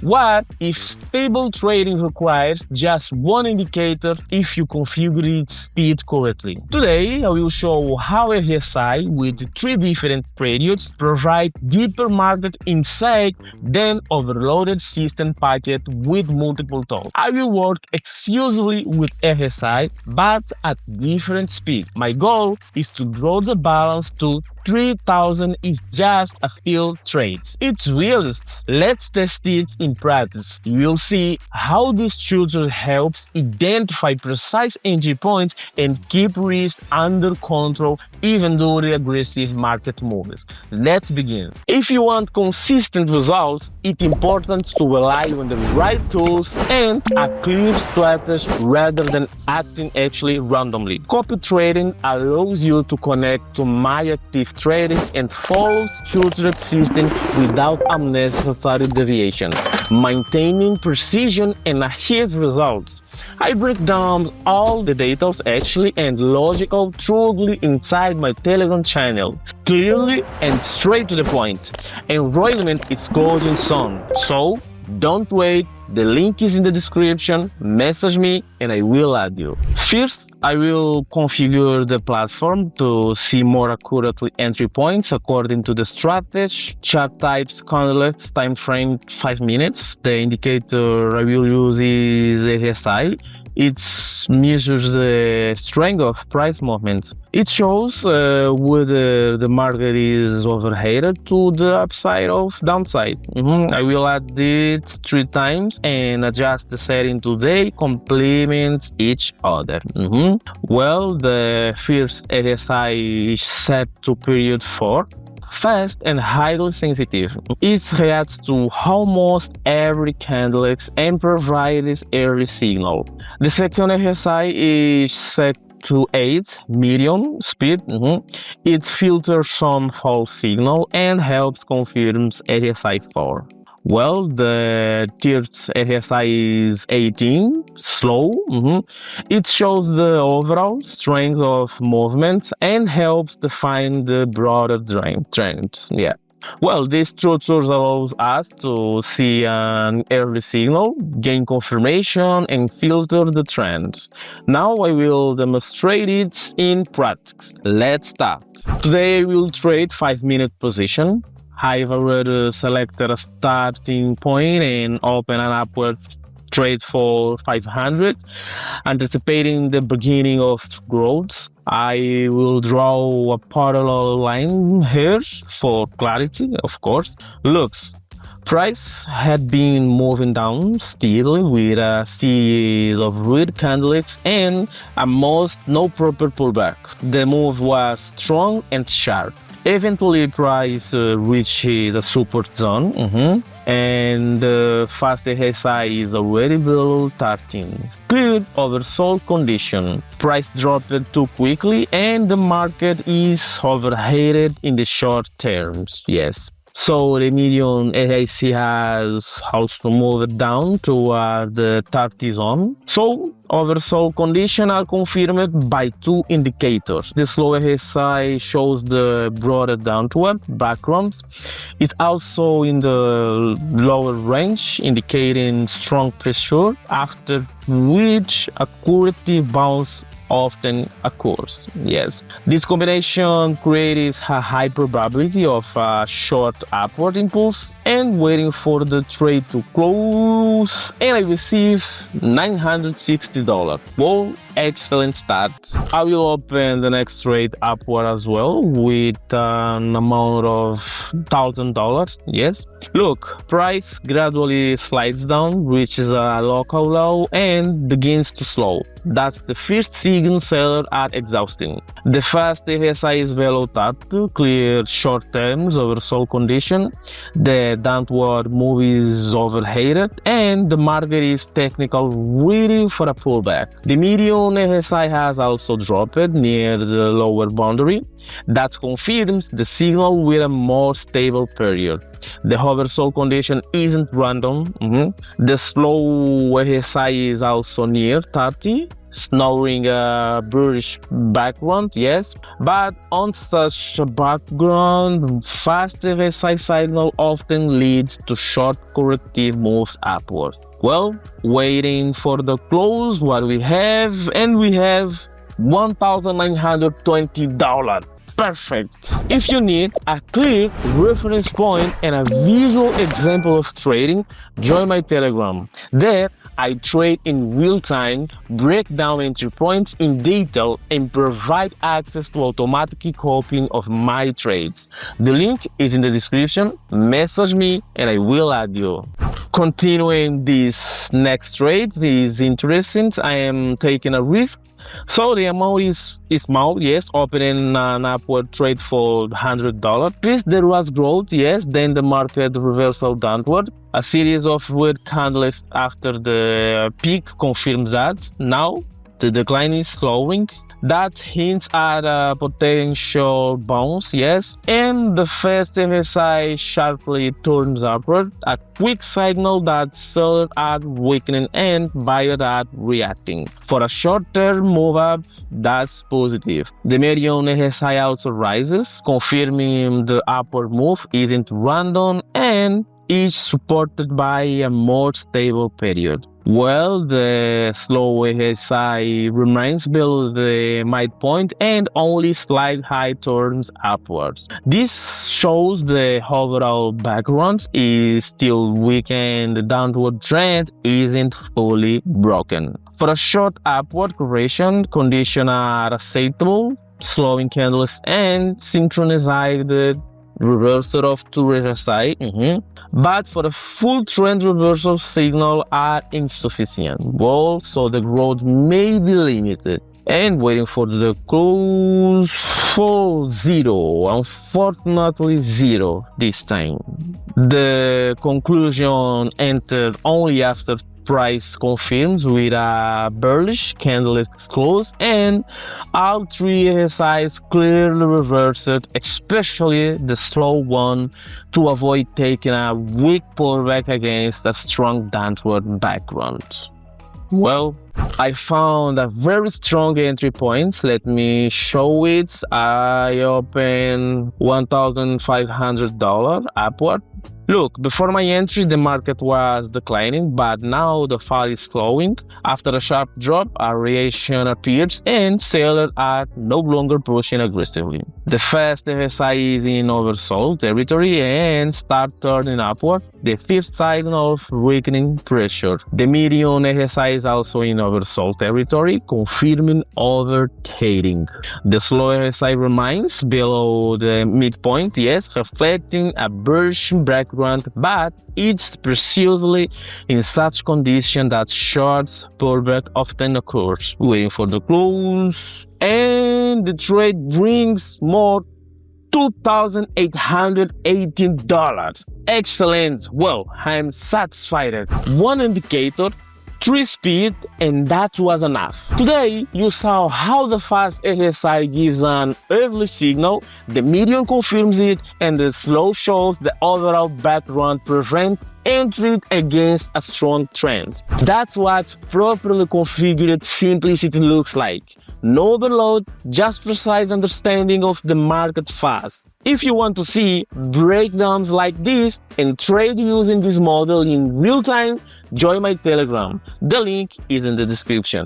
What if stable trading requires just one indicator if you configure its speed correctly? Today, I will show how RSI with 3 different periods provide deeper market insight than overloaded system packet with multiple tools. I will work exclusively with RSI, but at different speed. My goal is to grow the balance to 3,000 is just a few trades. It's realist. Let's test it in practice. You will see how this structure helps identify precise entry points and keep risk under control even during aggressive market moves. Let's begin. If you want consistent results, it's important to rely on the right tools and a clear strategy rather than acting actually randomly. Copy trading allows you to connect to my active trading and follow structured system without unnecessary deviation, maintaining precision and achieve results. I break down all the details actually and logical truly inside my Telegram channel, clearly and straight to the point. Enrollment is going soon, so don't wait. The link is in the description, message me and I will add you. First, I will configure the platform to see more accurately entry points according to the strategy, chart types, candles, time frame 5 minutes. The indicator I will use is RSI. It measures the strength of price movement. It shows whether the market is overheated to the upside or downside. I will add it 3 times and adjust the setting today, complement each other. Well, the first RSI is set to period 4. Fast and highly sensitive. It reacts to almost every candle and provides early signal. The second RSI is set to 8 medium speed. It filters some false signal and helps confirm RSI 4. Well, the third RSI is 18, slow. It shows the overall strength of movement and helps define the broader trend. Yeah. Well, this structure allows us to see an early signal, gain confirmation, and filter the trend. Now I will demonstrate it in practice. Let's start. Today I will trade 5-minute position. I've already selected a starting point and open an upward trade for 500, anticipating the beginning of growth. I will draw a parallel line here for clarity, of course. Looks, price had been moving down steadily with a series of red candles and almost no proper pullback. The move was strong and sharp. Eventually, price reached the support zone, and the fast RSI is already below 13. Clear oversold condition. Price dropped too quickly, and the market is overheated in the short terms. Yes. So the median RSI has also moved down toward the 30 zone. So oversold conditions are confirmed by 2 indicators. The slow RSI shows the broader downward backgrounds. It's also in the lower range, indicating strong pressure, after which a corrective bounce often occurs. Yes, this combination creates a high probability of a short upward impulse and waiting for the trade to close, and I receive $960. Well, excellent start. I will open the next trade upward as well with an amount of $1,000. Yes, look, price gradually slides down, reaches a local low and begins to slow. That's the first signal seller are exhausting. The fast RSI is below 30, clear short terms oversold condition. The downward move is overheated and the market is technical ready for a pullback. The median RSI has also dropped near the lower boundary. That confirms the signal with a more stable period. The oversold condition isn't random. The slow RSI is also near 30. showing a bearish background, yes, but on such a background, fast RSI signal often leads to short corrective moves upwards. Well, waiting for the close, what we have, and we have $1,920. Perfect. If you need a clear reference point and a visual example of trading, join my Telegram. There, I trade in real time, break down entry points in detail, and provide access to automatic copying of my trades. The link is in the description. Message me and I will add you. Continuing this next trade is interesting. I am taking a risk. So the amount is small, yes, opening an upward trade for $100. First there was growth, yes, then the market reversal downward. A series of red candles after the peak confirms that. Now the decline is slowing. That hints at a potential bounce, yes, and the fast RSI sharply turns upward, a quick signal that sellers are weakening and buyers are reacting. For a short-term move up, that's positive. The median RSI also rises, confirming the upward move isn't random and is supported by a more stable period. Well, the slow RSI remains below the midpoint and only slight high turns upwards. This shows the overall background is still weak and the downward trend isn't fully broken. For a short upward correction, conditions are acceptable, slowing candles and synchronized reversal of two RSI. But for the full trend reversal, signal are insufficient. Well, so the growth may be limited. And waiting for the close for zero. Unfortunately, zero this time. The conclusion entered only after price confirms with a bearish candle is closed and all three RSIs clearly reversed, especially the slow one, to avoid taking a weak pullback against a strong downward background. Well, I found a very strong entry point. Let me show it. I opened $1,500 upward. Look, before my entry, the market was declining, but now the fall is slowing. After a sharp drop, a reaction appears and sellers are no longer pushing aggressively. The fast RSI is in oversold territory and start turning upward, the fifth sign of weakening pressure. The median RSI is also in oversold territory, confirming overtrading. The slow RSI remains below the midpoint, yes, reflecting a bearish background, but it's precisely in such condition that short pullback often occurs. Waiting for the close, and the trade brings more $2,818. Excellent. Well, I'm satisfied. One indicator, 3 speed, and that was enough. Today, you saw how the fast RSI gives an early signal, the median confirms it, and the slow shows the overall background prevent entry against a strong trend. That's what properly configured simplicity looks like. No overload, just precise understanding of the market fast. If you want to see breakdowns like this and trade using this model in real time, join my Telegram. The link is in the description.